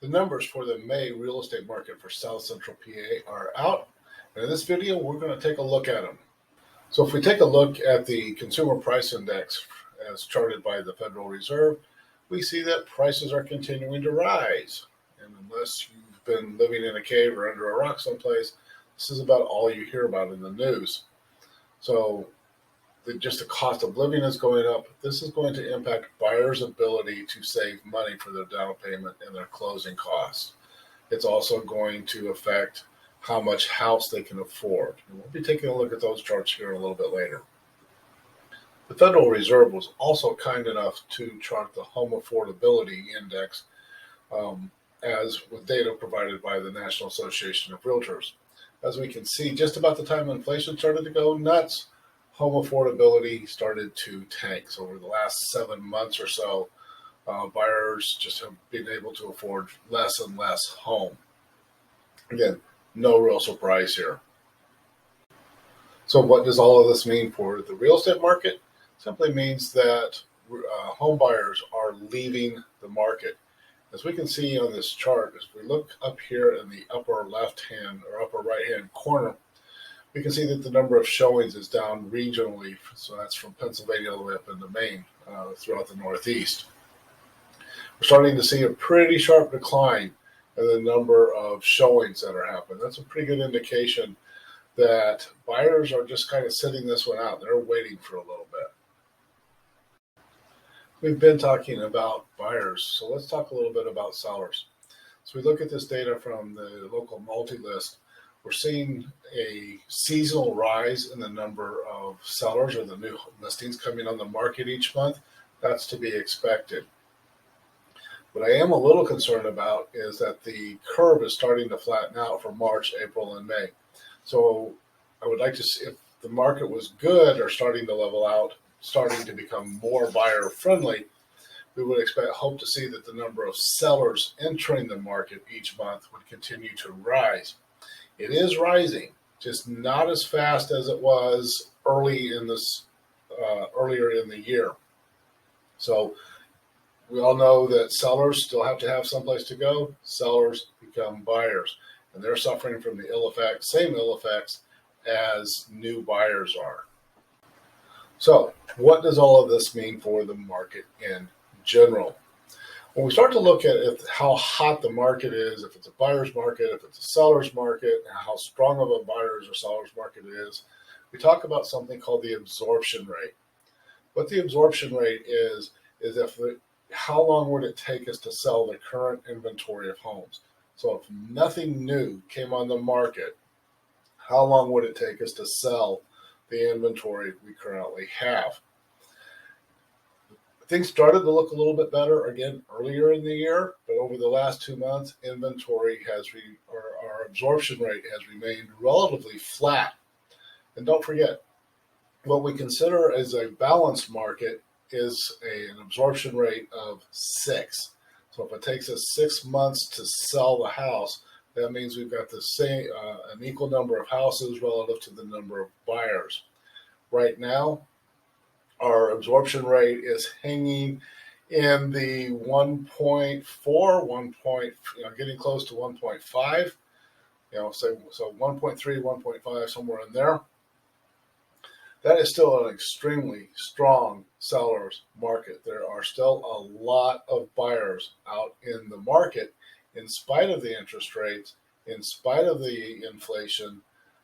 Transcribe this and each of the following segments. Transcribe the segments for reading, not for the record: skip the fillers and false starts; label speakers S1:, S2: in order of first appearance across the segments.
S1: The numbers for the May real estate market for South Central PA are out. And in this video, we're going to take a look at them. So if we take a look at the Consumer Price Index as charted by the Federal Reserve, we see that prices are continuing to rise. And unless you've been living in a cave or under a rock someplace, this is about all you hear about in the news. So just the cost of living is going up. This is going to impact buyers' ability to save money for their down payment and their closing costs. It's also going to affect how much house they can afford. And we'll be taking a look at those charts here a little bit later. The Federal Reserve was also kind enough to chart the Home Affordability Index as with data provided by the National Association of Realtors. As we can see, just about the time inflation started to go nuts, home affordability started to tank. So over the last 7 months or so, buyers just have been able to afford less and less home. Again, no real surprise here. So what does all of this mean for the real estate market? Simply means that home buyers are leaving the market. As we can see on this chart, as we look up here in the upper left-hand or upper right-hand corner, we can see that the number of showings is down regionally. So that's from Pennsylvania all the way up into Maine, throughout the Northeast. We're starting to see a pretty sharp decline in the number of showings that are happening. That's a pretty good indication that buyers are just kind of sitting this one out. They're waiting for a little bit. We've been talking about buyers, so let's talk a little bit about sellers. So we look at this data from the local multi-list. We're seeing a seasonal rise in the number of sellers or the new listings coming on the market each month. That's to be expected. What I am a little concerned about is that the curve is starting to flatten out for March, April, and May. So I would like to see if the market was good or starting to level out, starting to become more buyer friendly, we would hope to see that the number of sellers entering the market each month would continue to rise. It is rising, just not as fast as it was earlier in the year. So we all know that sellers still have to have someplace to go. Sellers become buyers, and they're suffering from the same ill effects as new buyers are. So what does all of this mean for the market in general? When we start to look at how hot the market is, if it's a buyer's market, if it's a seller's market, how strong of a buyer's or seller's market it is, we talk about something called the absorption rate. What the absorption rate is how long would it take us to sell the current inventory of homes? So if nothing new came on the market, how long would it take us to sell the inventory we currently have? Things started to look a little bit better again earlier in the year, but over the last 2 months, our absorption rate has remained relatively flat. And don't forget, what we consider as a balanced market is an absorption rate of 6. So if it takes us 6 months to sell the house, that means we've got an equal number of houses relative to the number of buyers. Right now, our absorption rate is hanging in the 1.4, getting close to 1.5. So 1.3, 1.5, somewhere in there. That is still an extremely strong seller's market. There are still a lot of buyers out in the market. In spite of the interest rates, in spite of the inflation,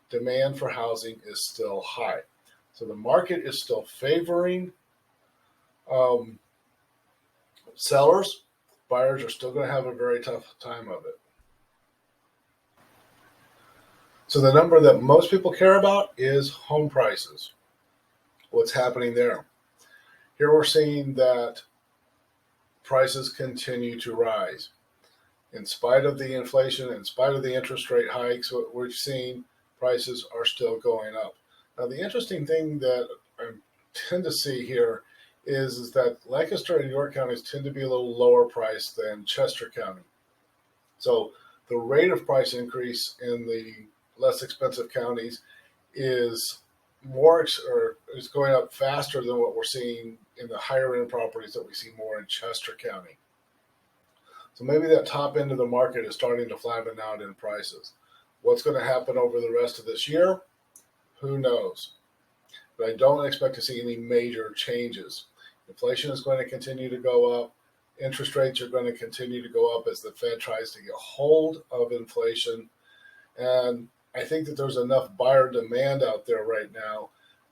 S1: demand for housing is still high. So the market is still favoring sellers. Buyers are still going to have a very tough time of it. So the number that most people care about is home prices. What's happening there? Here we're seeing that prices continue to rise. In spite of the inflation, in spite of the interest rate hikes, what we're seeing, prices are still going up. Now, the interesting thing that I tend to see here is that Lancaster and York counties tend to be a little lower priced than Chester County. So the rate of price increase in the less expensive counties is going up faster than what we're seeing in the higher end properties that we see more in Chester County. So maybe that top end of the market is starting to flatten out in prices. What's going to happen over the rest of this year? Who knows? But I don't expect to see any major changes. Inflation is going to continue to go up. Interest rates are going to continue to go up as the Fed tries to get hold of inflation. And I think that there's enough buyer demand out there right now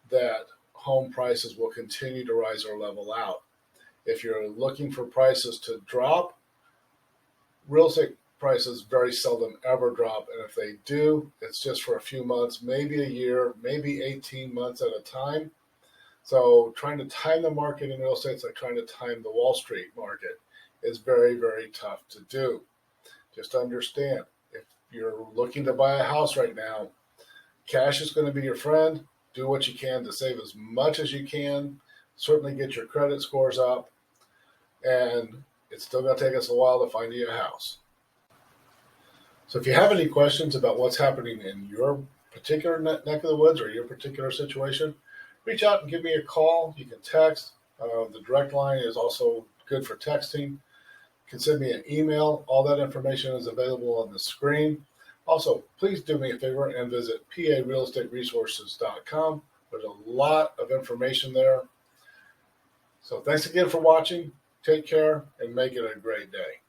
S1: that home prices will continue to rise or level out. If you're looking for prices to drop, real estate prices very seldom ever drop. And if they do, it's just for a few months, maybe a year, maybe 18 months at a time. So trying to time the market in real estate is like trying to time the Wall Street market. Is very, very tough to do. Just understand, if you're looking to buy a house right now, cash is going to be your friend. Do what you can to save as much as you can. Certainly get your credit scores up. And it's still going to take us a while to find you a house. So if you have any questions about what's happening in your particular neck of the woods or your particular situation, reach out and give me a call. You can text. The direct line is also good for texting. You can send me an email. All that information is available on the screen. Also, please do me a favor and visit parealestateresources.com. There's a lot of information there. So thanks again for watching. Take care and make it a great day.